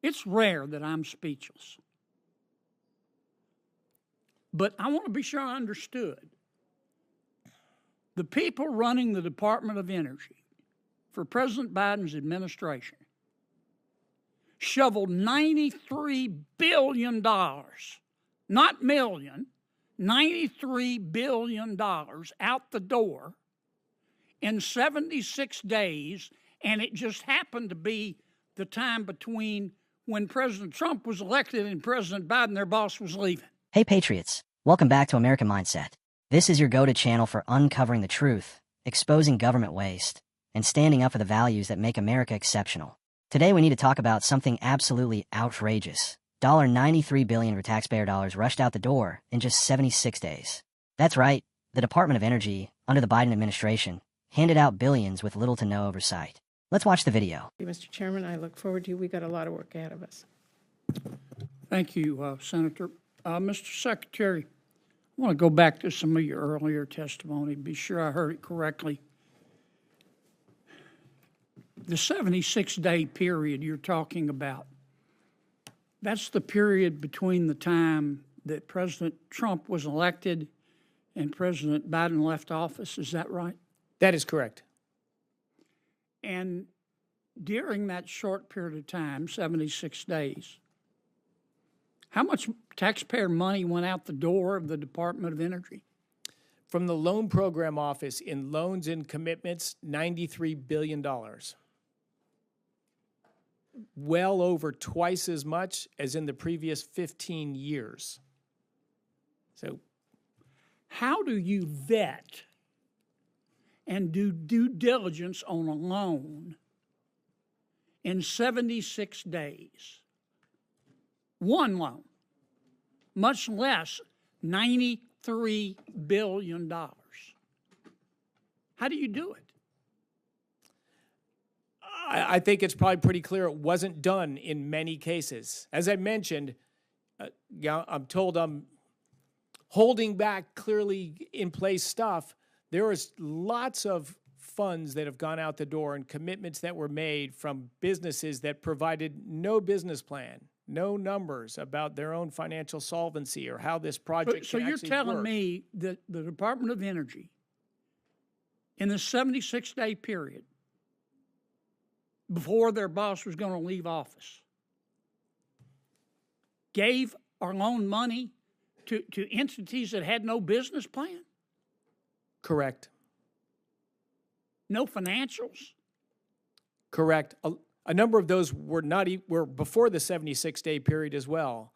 It's rare that I'm speechless. But I want to be sure I understood. The people running the Department of Energy for President Biden's administration shoveled $93 billion, not million, $93 billion out the door in 76 days, and it just happened to be the time between when President Trump was elected and President Biden, their boss, was leaving. Hey Patriots, welcome back to American Mindset. This is your go-to channel for uncovering the truth, exposing government waste, and standing up for the values that make America exceptional. Today we need to talk about something absolutely outrageous. $93 billion for taxpayer dollars rushed out the door in just 76 days. That's right, the Department of Energy, under the Biden administration, handed out billions with little to no oversight. Let's watch the video. Mr. Chairman, I look forward to you. We got a lot of work ahead of us. Thank you, Senator. Mr. Secretary, I want to go back to some of your earlier testimony, be sure I heard it correctly. The 76-day period you're talking about, that's the period between the time that President Trump was elected and President Biden left office. Is that right? That is correct. And during that short period of time, 76 days, how much taxpayer money went out the door of the Department of Energy? From the Loan Program Office in loans and commitments, $93 billion. Well over twice as much as in the previous 15 years. So, how do you vet and do due diligence on a loan in 76 days? One loan, much less $93 billion. How do you do it? I think it's probably pretty clear it wasn't done in many cases. As I mentioned, I'm told I'm holding back clearly in place stuff. There is lots of funds that have gone out the door and commitments that were made from businesses that provided no business plan, no numbers about their own financial solvency or how this project So can you're actually telling work. me that the Department of Energy, in the 76-day period, before their boss was going to leave office, gave or loaned money to entities that had no business plan? Correct. No financials? Correct. A number of those were were before the 76-day period as well.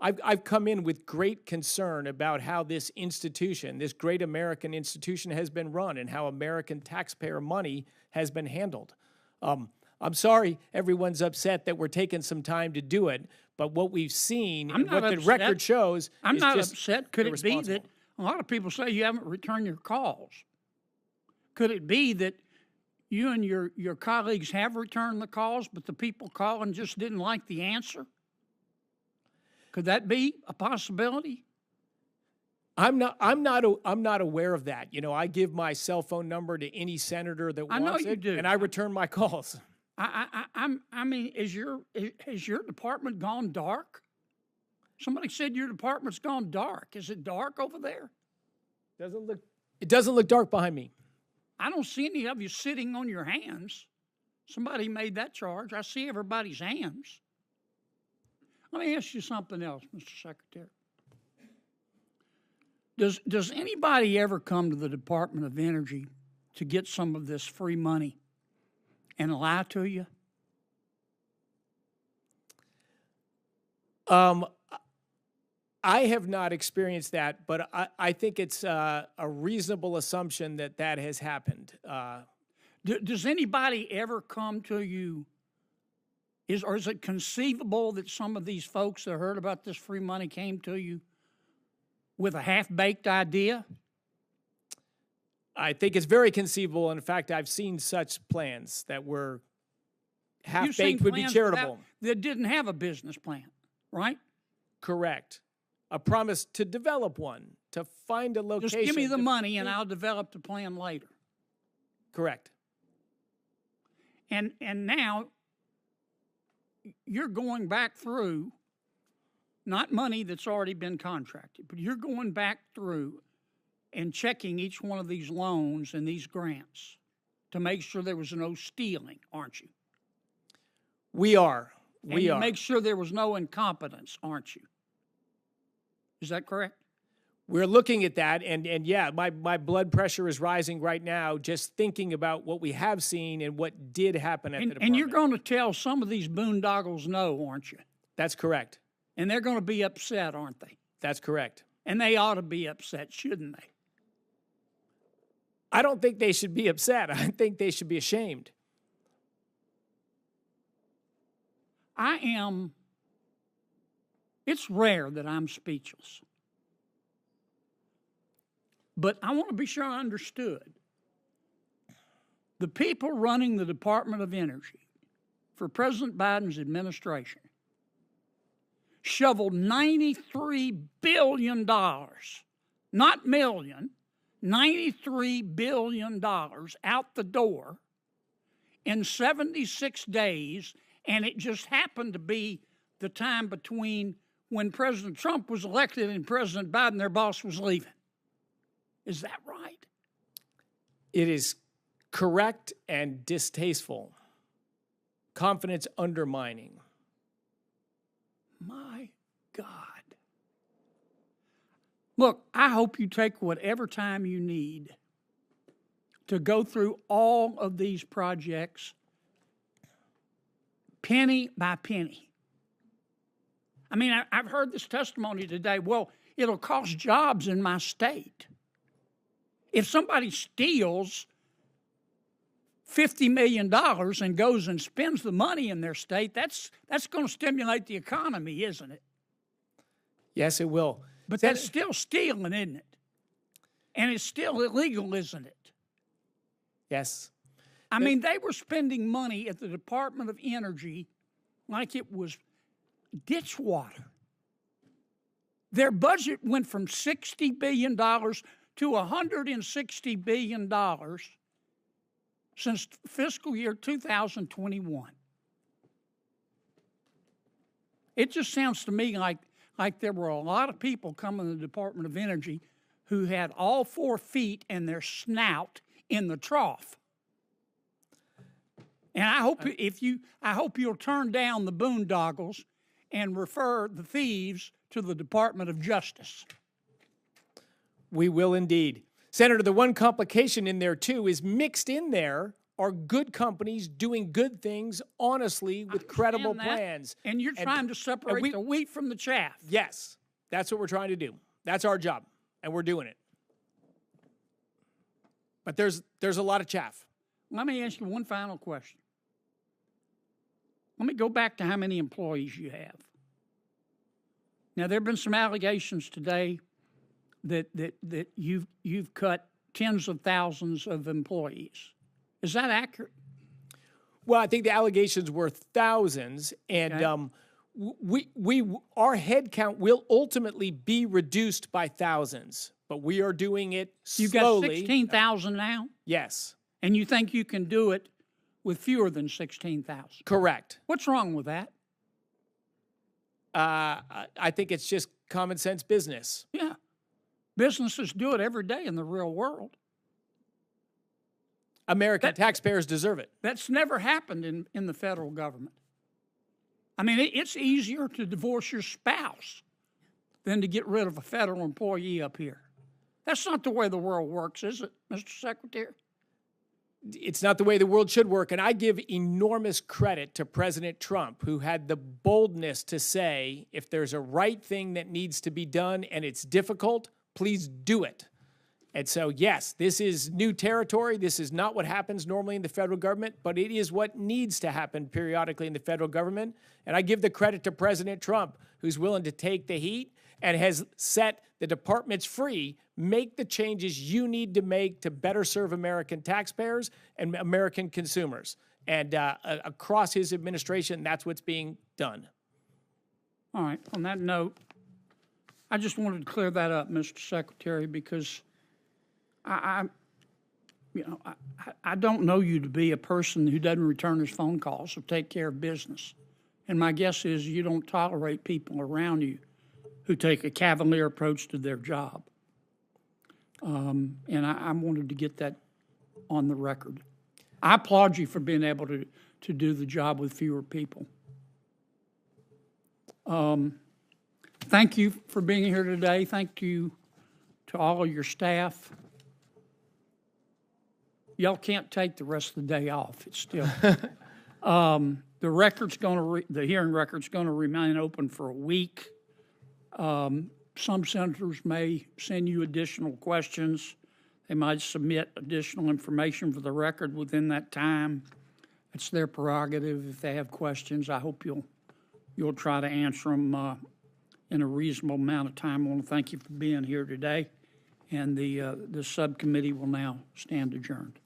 I've come in with great concern about how this institution, this great American institution, has been run and how American taxpayer money has been handled. I'm sorry everyone's upset that we're taking some time to do it, but what we've seen and what the record shows I'm is not just upset. Could it be that a lot of people say you haven't returned your calls? Could it be that you and your colleagues have returned the calls, but the people calling just didn't like the answer? Could that be a possibility? I'm not aware of that. You know, I give my cell phone number to any senator that wants it, and I return my calls. I mean, has your department gone dark? Somebody said your department's gone dark. Is it dark over there? It doesn't look dark behind me. I don't see any of you sitting on your hands. Somebody made that charge. I see everybody's hands. Let me ask you something else, Mr. Secretary. Does anybody ever come to the Department of Energy to get some of this free money and lie to you? I have not experienced that, but I think it's a reasonable assumption that that has happened. Does anybody ever come to you? Or is it conceivable that some of these folks that heard about this free money came to you with a half-baked idea? I think it's very conceivable. In fact, I've seen such plans that were half-baked would be charitable. That didn't have a business plan, right? Correct. A promise to develop one, to find a location. Just give me the money and I'll develop the plan later. Correct. And now you're going back through, not money that's already been contracted, but you're going back through and checking each one of these loans and these grants to make sure there was no stealing, aren't you? We are. And you make sure there was no incompetence, aren't you? Is that correct? We're looking at that, and yeah, my blood pressure is rising right now just thinking about what we have seen and what did happen at the department. And you're going to tell some of these boondoggles no, aren't you? That's correct. And they're going to be upset, aren't they? That's correct. And they ought to be upset, shouldn't they? I don't think they should be upset. I think they should be ashamed. It's rare that I'm speechless. But I want to be sure I understood. The people running the Department of Energy for President Biden's administration shoveled $93 billion, not million, $93 billion out the door in 76 days, and it just happened to be the time between when President Trump was elected and President Biden, their boss, was leaving. Is that right? It is correct and distasteful. Confidence undermining. My God. Look, I hope you take whatever time you need to go through all of these projects penny by penny. I mean, I've heard this testimony today. Well, it'll cost jobs in my state. If somebody steals $50 million and goes and spends the money in their state, that's going to stimulate the economy, isn't it? Yes, it will. But that's still stealing, isn't it? And it's still illegal, isn't it? Yes. I mean, they were spending money at the Department of Energy like it was ditch water. Their budget went from $60 billion to $160 billion since fiscal year 2021. It just sounds to me like there were a lot of people coming to the Department of Energy who had all 4 feet and their snout in the trough. And I hope you'll turn down the boondoggles and refer the thieves to the Department of Justice. We will indeed. Senator, the one complication in there, too, is mixed in there are good companies doing good things honestly with credible plans. And you're trying to separate the wheat from the chaff. Yes, that's what we're trying to do. That's our job, and we're doing it. But there's a lot of chaff. Let me ask you one final question. Let me go back to how many employees you have. Now, there have been some allegations today that you've cut tens of thousands of employees. Is that accurate? Well, I think the allegations were thousands, and our head count will ultimately be reduced by thousands, but we are doing it slowly. You've got 16,000 now? Yes. And you think you can do it with fewer than 16,000? Correct. What's wrong with that? I think it's just common sense business. Yeah. Businesses do it every day in the real world. American taxpayers deserve it. That's never happened in the federal government. I mean, it's easier to divorce your spouse than to get rid of a federal employee up here. That's not the way the world works, is it, Mr. Secretary? It's not the way the world should work, and I give enormous credit to President Trump, who had the boldness to say, if there's a right thing that needs to be done and it's difficult, please do it. And so, yes, this is new territory. This is not what happens normally in the federal government, but it is what needs to happen periodically in the federal government. And I give the credit to President Trump, who's willing to take the heat and has set the departments free. Make the changes you need to make to better serve American taxpayers and American consumers. And across his administration, that's what's being done. All right. On that note, I just wanted to clear that up, Mr. Secretary, because I don't know you to be a person who doesn't return his phone calls or take care of business. And my guess is you don't tolerate people around you who take a cavalier approach to their job. And I wanted to get that on the record. I applaud you for being able to do the job with fewer people. Thank you for being here today. Thank you to all of your staff. Y'all can't take the rest of the day off. It's still the hearing record's going to remain open for a week. Some senators may send you additional questions. They might submit additional information for the record within that time. It's their prerogative if they have questions. I hope you'll try to answer them in a reasonable amount of time. I want to thank you for being here today, and the subcommittee will now stand adjourned.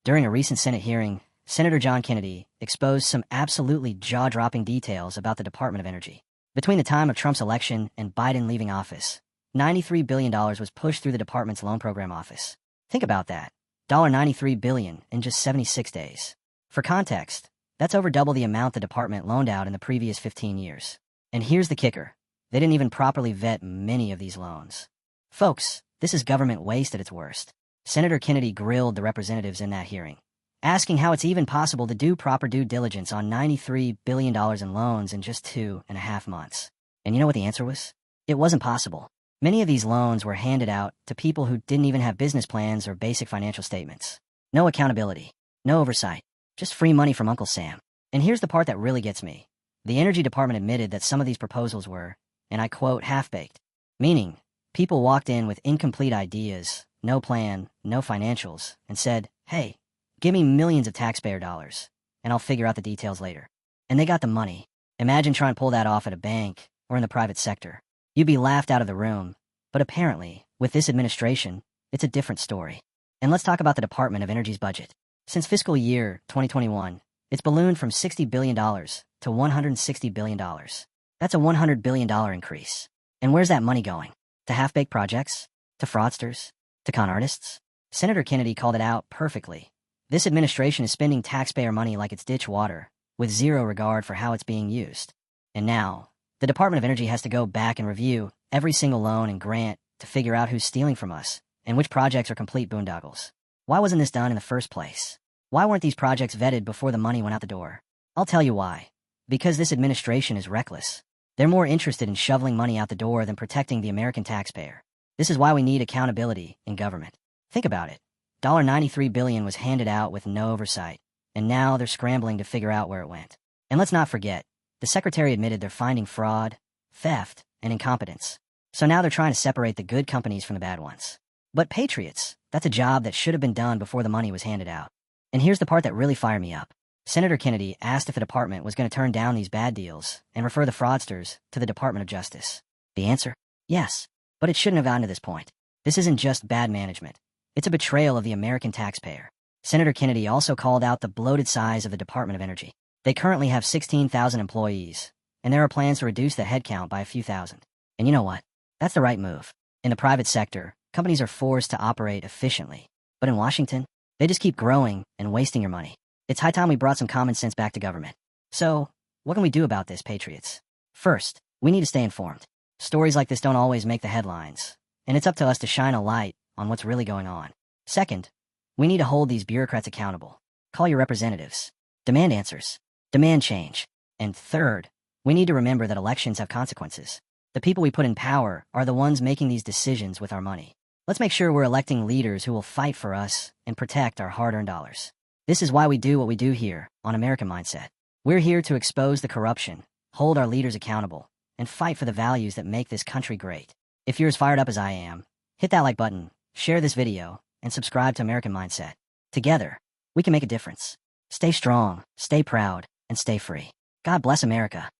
During a recent Senate hearing, Senator John Kennedy exposed some absolutely jaw-dropping details about the Department of Energy. Between the time of Trump's election and Biden leaving office, $93 billion was pushed through the department's loan program office. Think about that. $93 billion in just 76 days. For context, that's over double the amount the department loaned out in the previous 15 years. And here's the kicker. They didn't even properly vet many of these loans. Folks, this is government waste at its worst. Senator Kennedy grilled the representatives in that hearing, asking how it's even possible to do proper due diligence on $93 billion in loans in just 2.5 months. And you know what the answer was? It wasn't possible. Many of these loans were handed out to people who didn't even have business plans or basic financial statements. No accountability, no oversight, just free money from Uncle Sam. And here's the part that really gets me. The Energy Department admitted that some of these proposals were, and I quote, half-baked, meaning people walked in with incomplete ideas, no plan, no financials, and said, hey, give me millions of taxpayer dollars, and I'll figure out the details later. And they got the money. Imagine trying to pull that off at a bank or in the private sector. You'd be laughed out of the room. But apparently, with this administration, it's a different story. And let's talk about the Department of Energy's budget. Since fiscal year 2021, it's ballooned from $60 billion to $160 billion. That's a $100 billion increase. And where's that money going? To half-baked projects? To fraudsters? To con artists? Senator Kennedy called it out perfectly. This administration is spending taxpayer money like it's ditch water, with zero regard for how it's being used. And now, the Department of Energy has to go back and review every single loan and grant to figure out who's stealing from us and which projects are complete boondoggles. Why wasn't this done in the first place? Why weren't these projects vetted before the money went out the door? I'll tell you why. Because this administration is reckless. They're more interested in shoveling money out the door than protecting the American taxpayer. This is why we need accountability in government. Think about it. $93 billion was handed out with no oversight, and now they're scrambling to figure out where it went. And let's not forget, the Secretary admitted they're finding fraud, theft, and incompetence. So now they're trying to separate the good companies from the bad ones. But patriots, that's a job that should have been done before the money was handed out. And here's the part that really fired me up. Senator Kennedy asked if the department was going to turn down these bad deals and refer the fraudsters to the Department of Justice. The answer? Yes. But it shouldn't have gotten to this point. This isn't just bad management. It's a betrayal of the American taxpayer. Senator Kennedy also called out the bloated size of the Department of Energy. They currently have 16,000 employees, and there are plans to reduce the headcount by a few thousand. And you know what? That's the right move. In the private sector, companies are forced to operate efficiently. But in Washington, they just keep growing and wasting your money. It's high time we brought some common sense back to government. So, what can we do about this, patriots? First, we need to stay informed. Stories like this don't always make the headlines, and it's up to us to shine a light on what's really going on. Second, we need to hold these bureaucrats accountable. Call your representatives. Demand answers. Demand change. And third, we need to remember that elections have consequences. The people we put in power are the ones making these decisions with our money. Let's make sure we're electing leaders who will fight for us and protect our hard-earned dollars. This is why we do what we do here on American Mindset. We're here to expose the corruption, hold our leaders accountable, and fight for the values that make this country great. If you're as fired up as I am, hit that like button, share this video, and subscribe to American Mindset. Together, we can make a difference. Stay strong, stay proud, and stay free. God bless America.